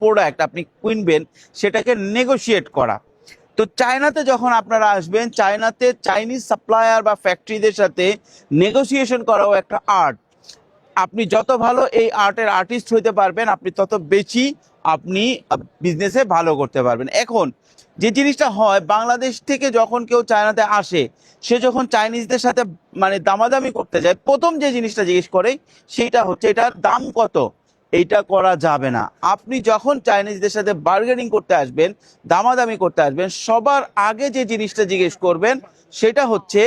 Product আপনি কিনবেন সেটাকে নেগোশিয়েট করা। তো চায়নাতে যখন আপনারা আসবেন, চায়নাতে চাইনিজ সাপ্লায়ার বা ফ্যাক্টরিদের সাথে নেগোসিয়েশন করাও একটা আর্ট। আপনি যত ভালো এই আর্টের আর্টিস্ট হইতে পারবেন, আপনি তত বেশি আপনি বিজনেসে ভালো করতে পারবেন। এখন যে জিনিসটা হয়, বাংলাদেশ থেকে যখন কেউ চায়নাতে আসে, সে যখন চাইনিজদের সাথে মানে দামাদামি করতে যায়, প্রথম যে জিনিসটা জিজ্ঞেস করে সেইটা হচ্ছে এটার দাম কত। এইটা করা যাবে না। আপনি যখন চাইনিজদের সাথে বার্গেনিং করতে আসবেন, দামাদামি করতে আসবেন, সবার আগে যে জিনিসটা জিজ্ঞেস করবেন সেটা হচ্ছে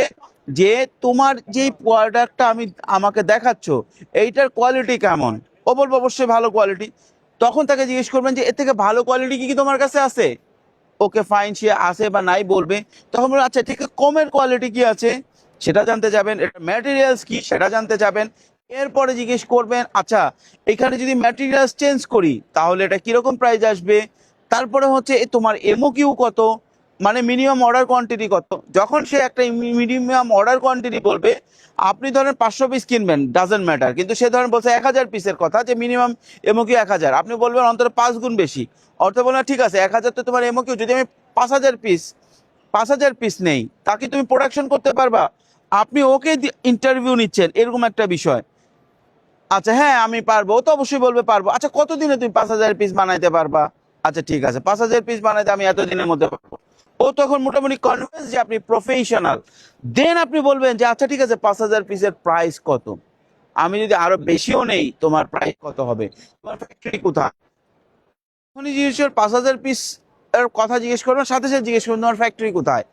যে তোমার যেই প্রোডাক্টটা আমাকে দেখাচ্ছ এইটার কোয়ালিটি কেমন। ও বলবো অবশ্যই ভালো কোয়ালিটি। তখন তাকে জিজ্ঞেস করবেন যে এর থেকে ভালো কোয়ালিটি কি তোমার কাছে আছে। ওকে ফাইন, সে আছে বা নাই বলবে। তখন বলবেন আচ্ছা ঠিক আছে, কমের কোয়ালিটি কি আছে সেটা জানতে যাবেন, এটা ম্যাটেরিয়ালস কি সেটা জানতে যাবেন। এরপরে জিজ্ঞেস করবেন আচ্ছা এখানে যদি ম্যাটেরিয়ালস চেঞ্জ করি তাহলে এটা কিরকম প্রাইস আসবে। তারপরে হচ্ছে তোমার এমওকিউ কত, মানে মিনিমাম অর্ডার কোয়ান্টিটি কত। যখন সে একটা মিনিমাম অর্ডার কোয়ান্টিটি বলবে, আপনি ধরেন 500 পিস কিনবেন, ডাজেন্ট ম্যাটার, কিন্তু সে ধরেন বলছে 1000 পিসের কথা, যে মিনিমাম এমওকিউ 1000, আপনি বলবেন অন্তত 5 গুণ বেশি। অর্থ বলবেন ঠিক আছে 1000 তো তোমার এমওকিউ, যদি আমি 5000 পিস নেই তাকে তুমি প্রোডাকশন করতে পারবা। আপনি ওকে ইন্টারভিউ নিচ্ছেন, এরকম একটা বিষয়। আচ্ছা হ্যাঁ আমি পারবো, ও তো অবশ্যই বলবে পারবো। আচ্ছা কতদিনে তুমি 5000 পিস বানাইতে পারবা। আচ্ছা ঠিক আছে 5000 পিস বানাইতে আমি এতদিনের মধ্যে পারবো। ও তখন মোটামুটি কনভিন্স যে আপনি প্রফেশনাল। দেন আপনি বলবেন যে আচ্ছা ঠিক আছে 5000 পিসের প্রাইস কত, আমি যদি আরো বেশিও নেই তোমার প্রাইস কত হবে, তোমার ফ্যাক্টরি কোথায়। তখনই জিজ্ঞেস করবেন 5000 পিস এর কথা জিজ্ঞেস করবেন, সাথে সাথে জিজ্ঞেস করবেন তোমার ফ্যাক্টরি কোথায়।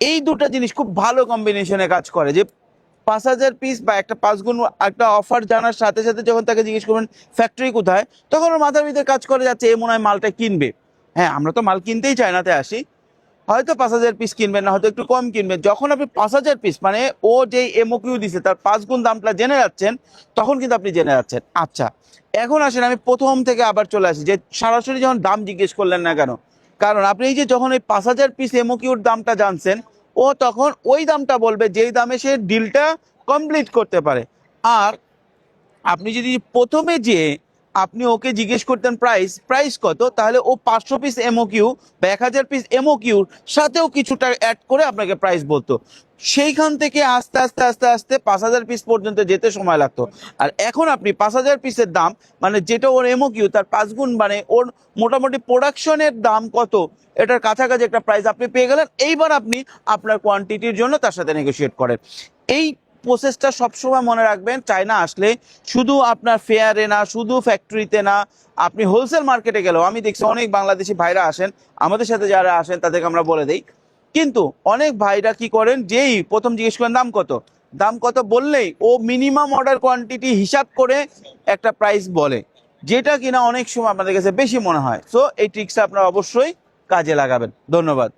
এই দুটো জিনিস খুব ভালো কম্বিনেশনে কাজ করে, যে 5000 পিস বা একটা 5 গুণ একটা অফার জানার সাথে সাথে যখন তাকে জিজ্ঞেস করবেন ফ্যাক্টরি কোথায়, তখন ওর মাথার ভিতরে কাজ করে যাচ্ছে এ মনে হয় মালটা কিনবে। হ্যাঁ আমরা তো মাল কিনতেই চায়নাতে আসি, হয়তো 5000 পিস কিনবেন না, হয়তো একটু কম কিনবেন। যখন আপনি 5000 পিস মানে ও যে এমওকিউ দিছে তার 5 গুণ দামটা জেনে যাচ্ছেন, তখন কিন্তু আপনি জেনে যাচ্ছেন। আচ্ছা এখন আসেন আমি প্রথম থেকে আবার চলে আসি, যে সরাসরি যখন দাম জিজ্ঞেস করলেন না কেন। কারণ আপনি এই যে যখন এই 5000 পিস এমওকিউর দামটা জানছেন, ও তখন ওই দামটা বলবে যেই দামে সে ডিলটা কমপ্লিট করতে পারে। আর আপনি যদি প্রথমে যে আপনি ওকে জিজ্ঞেস করতেন প্রাইস প্রাইস কত, তাহলে ও 500 পিস এমওকিউ বা 1000 পিস এমওকিউর সাথেও কিছুটা অ্যাড করে আপনাকে প্রাইস বলতো। সেইখান থেকে আস্তে আস্তে আস্তে আস্তে 5000 পিস পর্যন্ত যেতে সময় লাগতো। আর এখন আপনি 5000 পিসের দাম মানে যেটা ওর এমওকিউ তার 5 গুণ, মানে ওর মোটামুটি প্রোডাকশনের দাম কত এটার কাছাকাছি একটা প্রাইস আপনি পেয়ে গেলেন। এইবার আপনি আপনার কোয়ান্টিটির জন্য তার সাথে নেগোশিয়েট করেন। এই প্রসেসটা সবসময় মনে রাখবেন, চায়না আসলে শুধু আপনার ফেয়ারে না, শুধু ফ্যাক্টরিতে না, আপনি হোলসেল মার্কেটে গেলেও আমি দেখছি অনেক বাংলাদেশি ভাইরা আসেন, আমাদের সাথে যারা আসেন তাদেরকে আমরা বলে দেই। কিন্তু অনেক ভাইরা কি করেন, যেই প্রথম জিজ্ঞেস করেন দাম কত, দাম কত বললেই ও মিনিমাম অর্ডার কোয়ান্টিটি হিসাব করে একটা প্রাইস বলে, যেটা কিনা অনেক সময় আপনাদের কাছে বেশি মনে হয়। সো এই ট্রিক্সটা আপনারা অবশ্যই কাজে লাগাবেন। ধন্যবাদ।